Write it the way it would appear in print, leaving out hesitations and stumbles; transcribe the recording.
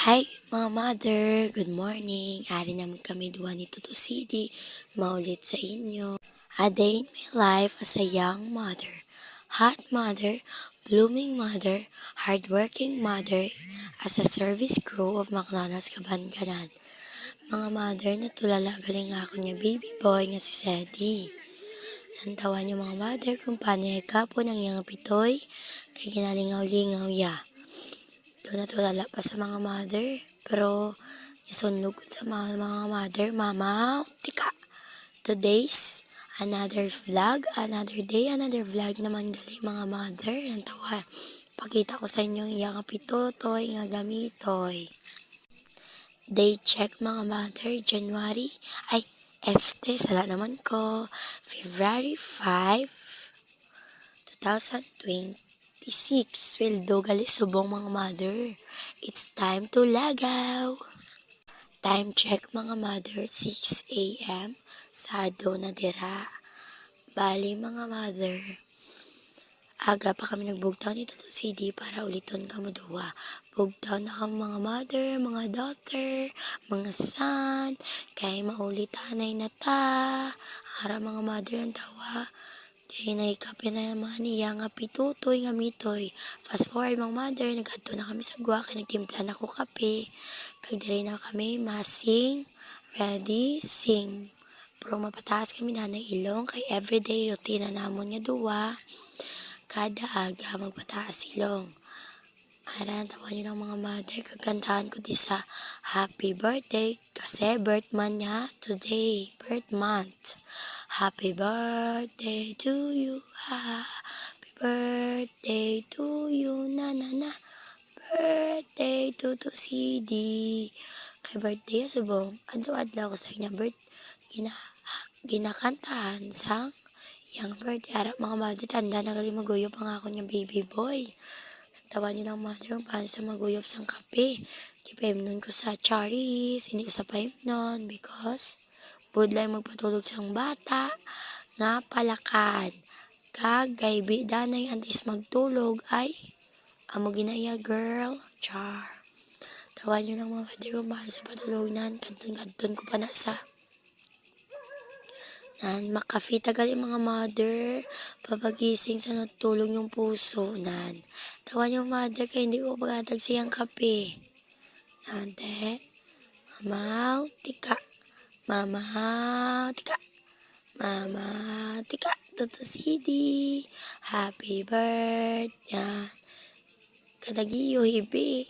Hi mga mother, good morning. Ari naman kami duwa ni Tuto City, maulit sa inyo. A day in my life as a young mother, hot mother, blooming mother, hardworking mother, as a service crew of McDonald's Kabanganan. Mga mother na tulala galing ako niya baby boy nga si Sedi. Nantawa niyo mga mother kung paano kapo ng iyang pitoy, kay ginalingaw-lingaw ya. Doon na tulala pa sa mga mother. Pero, isunlog sa mga mother, mama, tika. Today's another vlog, another day, another vlog naman gali mga mother. Ang tawa. Pakita ko sa inyo yung pitotoy nga gamitoy. Day check mga mother, January, sala naman ko, February 5, 2026. Sweldo gali subong mga mother. It's time to lagaw. Time check mga mother, 6 a.m. Sado na dira. Bali mga mother, aga pa kami nagbugtaw nito to CD para uliton kamo duwa. Bugtaw na kami mga mother, mga daughter, mga son, kay maulitanay na ta. Ara mga mother ang tawa. Kaya naikape na naman niya nga pitutoy nga mitoy. Fast forward mga mother, naghanto na kami sa gwa, kaya nagtimpla na ko kape. Kag diri na kami masing, ready, sing. Pero mapataas kami na ilong, kay everyday routine na namon nga duwa. Kada aga magpataas ilong. Aran, tawa nyo ng mga mother, kagandahan ko di sa happy birthday, kasi birth month niya today, birth month. Happy birthday to you, happy birthday to you, na na na. Birthday to CD. Kay birthday subong, adlaw-adlaw ko sa kanya ginakantahan sang yang birthday. Harap mga mother, tanda na gali maguyop ang ako niya baby boy. Tawa niyo ng mother kung paano sa maguyop sang kape. Kipemnon ko sa Charis, hindi ko sa paimnon because budlay magpatulog sang bata nga palakan. Kagay danay antes magtulog ay amo ginaya girl. Char. Tawa niyo ng mga mother kung paano sa patulog nan. Kanton-kanton ko pa na sa nan makafita gali mga mother. Papagising sa natulog yung puso nan. Tawa niyo mother kaya hindi ko pagatag siyang kape. Nante. Mamaw, tika. Mama, tika. Mama, tika. Tuto CD. Happy birthday. Kadagiyo, hibi.